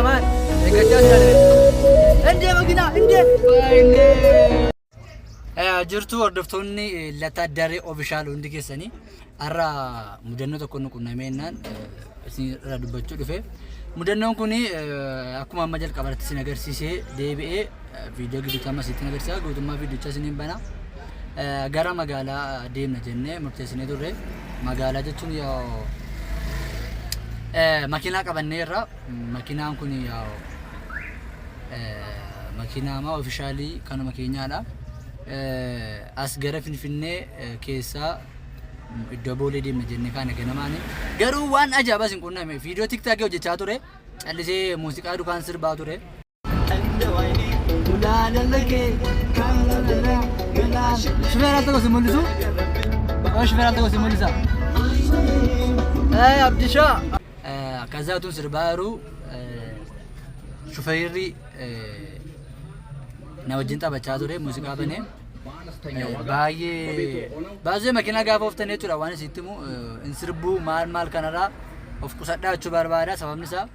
مان እንዴ መኪና እንዴ እንዴ jirtu hordoftoonni Lataadaree Official hundi keessanii har'a mudannoo tokko nu qunnameenaan isin irraa dubbachuu dhufe. Mudannoon kun akkuma amma jalqabarratti isin agarsiisee deebi'ee viidiyoo gidduutti amma isin agarsiisa. Guutummaa viidiyoocha isiniin bana. Gara magaalaa deemna jennee murteessinee turre. Magaalaa jechuun yoo makiinaa qabanneerra. Makiinaan kun yoo makiinaa ma ofishaalii kanuma keenyaadha. As gara Finfinnee keessaa iddoo boolee deemna jennee kaane ganamaani. Garuu waan ajaa'ibaa isin qunname viidiyoo tiktaakii hojjechaa ture. Callisee muuziqaa dukaan sirbaa ture. Shufeeraan tokko si mul'isu? Shufeeraan tokko si mul'isa? Abdishaa! Akkaataa utuu sirbaa jiru shufeerri na wajjin taphachaa ture muuziqaa banee baay'ee makiinaa gaafa oftanii jechuudha waan isitti himu in sirbuu maal kanarraa of qusadhaa jechuu barbaada sababni isaa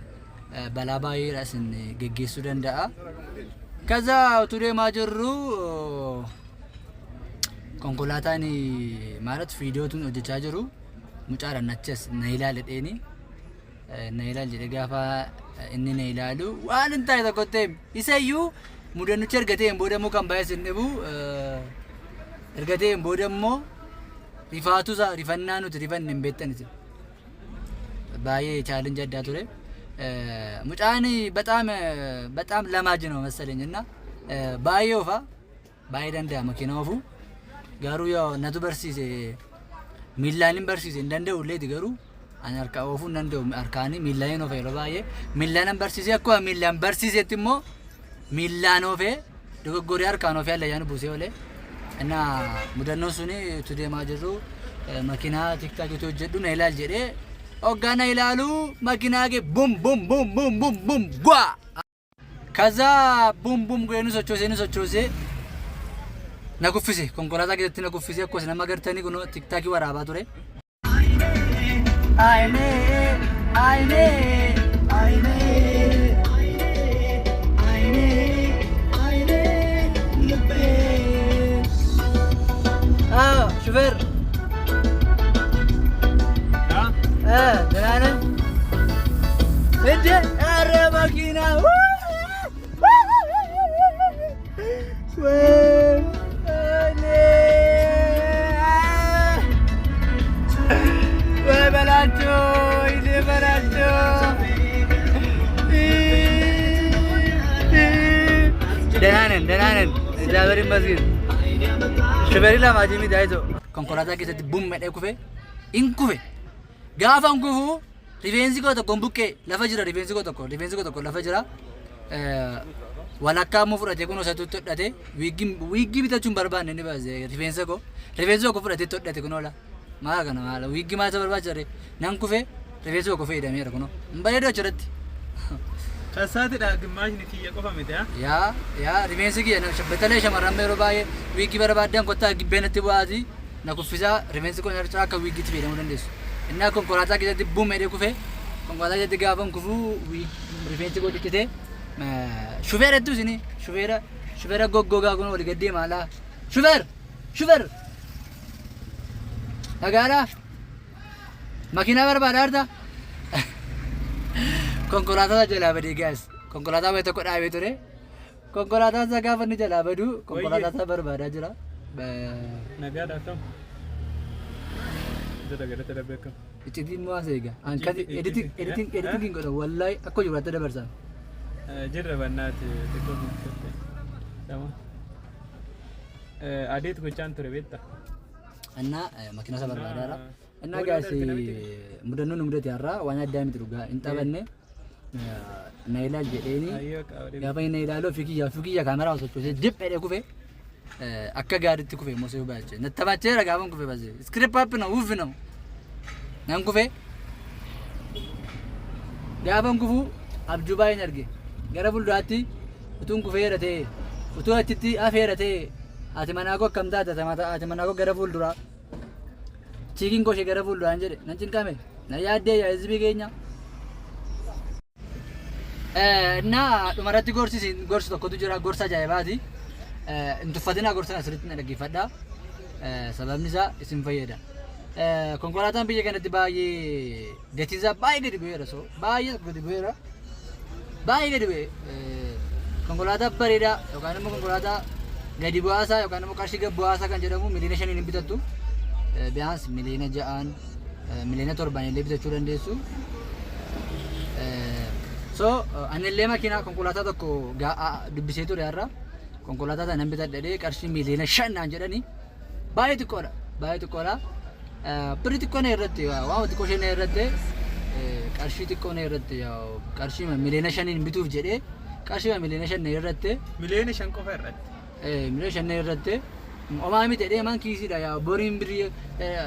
balaa baay'eedha isin geggeessuu danda'a. Kaza utuu deemaa jirru konkolaataan maalat viidiyootuun hojjechaa jiru mucaadhaan achas na ilaale dheeni na ilaal jedhe gaafa inni na ilaalu waan hin taane tokko ta'e isayyuu mudannicha ergatee hin boodammoo kan baay'ee sin dhibu ergatee hin boodammoo rifaatusa rifannaa nuti rifanne hin beektaniti baay'ee chaalenji addaa ture. Mucaan በጣም ለማጅ ነው መሰለኝ እና ባየው ኦፋ ባይ danda'a makiinaa ofu garuu yoo natu barsiise miillaan barsiise danda'u illee garuu ani harka ofuun danda'u harkaanii miillaan ofa yeroo baay'ee miillaan barsiise akkuma miillaan barsiisetti immoo miillaan ofee dogoggoree harkaan ofee allayyaan buusee olee እና mudannoon suni utuu deemaa jirru makiinaa tiktaakii hojjedhu na ilaal jedhee Ogana ilalu makiinaa ke bum bum bum bum bum bum gwa kaza bum bum goenu sochoose na kuffise konkolaataa keessatti na kuffise akkos nama gartanii kun tiktaakii waraabaa ture. Ayne ayne ayne ayne ayne lube şoför Delanen Ede arre makina belacho ide belacho Delanen Jaberin masjid Şoförü la majimi daizo konkolaataa keessatti bum medhee kufe in kufe gaafa ngufu rifeensi koo tokko buqqee lafa jira rifeensi koo tokko lafa jira walakkaa immoo fudhatee kun osoo todhate wiigii bitachuun barbaanne ni baase rifeensa koo fudhatee todhate kun oola maa kana maala wiigii maasa barbaachisa nan kufe rifeensi koo fayyadameera kun bareedoo achirratti. Kasaatidha gimmaashni kiyya qofa miti yaa rifeensi kiyya batalee shamarran yeroo baay'ee wiigii barbaadan kottaa gibbeenatti bu'aati na kuffisaa rifeensi koo nyarchaa akka wiigiitti fayyadamuu dandeessu. Inna konkolaataa keessatti buum edee kufe konkolaataa keessatti gaafan kufu rifeensi koo dhikkite shufeerattu isini shufeera goggogaa kun wali gaddee maala shufeer dhagaadha makiinaa barbaadaa harta konkolaataa jalaa badee gaas konkolaataa wayii tokko dhaabee ture konkolaataa isaa gaafa inni jalaa badu konkolaataa barbaadaa jira. Nagaadha kam Itti immoo aseega ankati editing godha wallahi akka jiraata dabarsa jirra bannaati adeet gochaan ture beekta እና makiinaa isa barbaadaadha እና gaasi mudannoon mudate har'a waan addaa miti dhugaa hin taphanne na ilaal jedheeni gaafa inni ilaaluu fikiyya kaameraa sochoosee dip jedhee kufe akka gaariitti kufe mosee baache nattabacheera gaafan kufe baase script up na uuf na nan kufe gaafan kufu abjuu baay'een arge gara fuulduraatti utuun kufeera ta'e utuu achitti afeera ta'e ati manaa koo akkam taate ati manaa koo gara fuulduraa chiikiin koo ishee gara fuulduraan jedhe nan cinqame na yaaddee yaa hizbii keenya እና dhumarratti gorsi tokkotu jira gorsa ajaa'ibaati. Hin tuffatinaa gorsa asirratti na dhaggeeffadhaa. Sababni isaa isin fayyada. Konkolaataan biyya kanatti baay'ee gatiin isaa baay'ee gadi bu'eera. Baay'ee gadi bu'eera. Baay'ee gadi bu'e. Konkolaataa bareedaa yookaan immoo konkolaataa gadi bu'aasaa yookaan immoo qarshii gadi bu'aasaa kan jedhamu miliyoona 5 hin bitattu. Biyaans miliyoona 6 miliyoona 7 illee bitachuu dandeessu. So anillee makiinaa konkolaataa tokko dubbisee ture har'a. Konkolaataa sana nan bitadhee qarshii miliyoona 5 naan jedhanii baay'ee xiqqoodha. Baay'ee xiqqoodha. Birrii xiqqoo na irratti waan xiqqoo ishee na irratti qarshii xiqqoo na irratti qarshii miliyoona 5 bituuf jedhee qarshii miliyoona 5 na irratti miliyoona 5 qofa irratti. Miliyoona 5 na irratti omaa miti jedhee man kiisiidha boriin birrii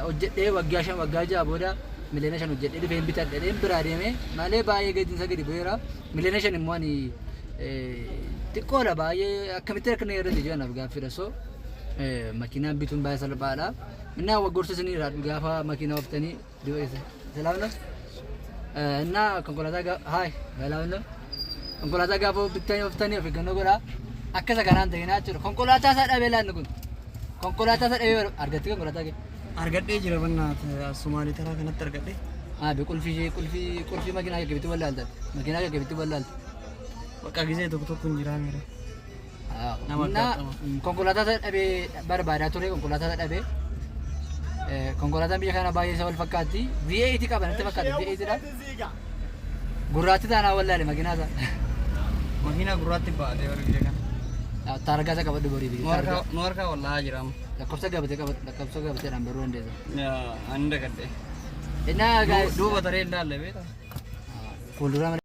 hojjedhee waggaa 5 waggaa 6 booda miliyoona 5 hojjedhee dhufeen bitadhee biraa deemee malee baay'ee gatiin isaa gadi bu'eera. Miliyoona 5 immoo ani xiqqoodha baay'ee akkamitti akka na irratti jedhanaaf gaaffiidha. So makiinaan bituun baay'ee salphaadha. Innaa gorsa isinii irraa gaafa makiinaa oftanii salaamna. Innaa konkolaataa gaafa bittanii oftanii of eeggannoo godhaa. Akka isa kanaan ta'inaa jechuudha. Konkolaataa isaa dhabee laanni kun. Konkolaataa isaa dhabee argattee konkolaataa kee. Argadhee jira bannaat Sumaalee taraa kanatti argadhee. Qulfii makiinaa kee bitti wallaalta. Makiinaa kee bitti wallaalta. Bakka gisee tokko hin jiraa mire. Konkolaataa isaa dhabee barbaadaa ture konkolaataa isaa dhabee. Konkolaataan biyya kana baay'ee isa wal fakkaatti. V8 qaba natti fakkaata V8 dha. Gurraatti taanaa wallaale makiinaa isaa. Makiinaa gurraatti baatee warri biyya kana. Taargaa isa qabadhu borii biyya. Nu harkaa wallaa jiraama. Lakkoofsa gabateedhaan baruu dandeessa. Ani dagadhee. Innaa Duuba taree ilaalle beektaa? Fuuldura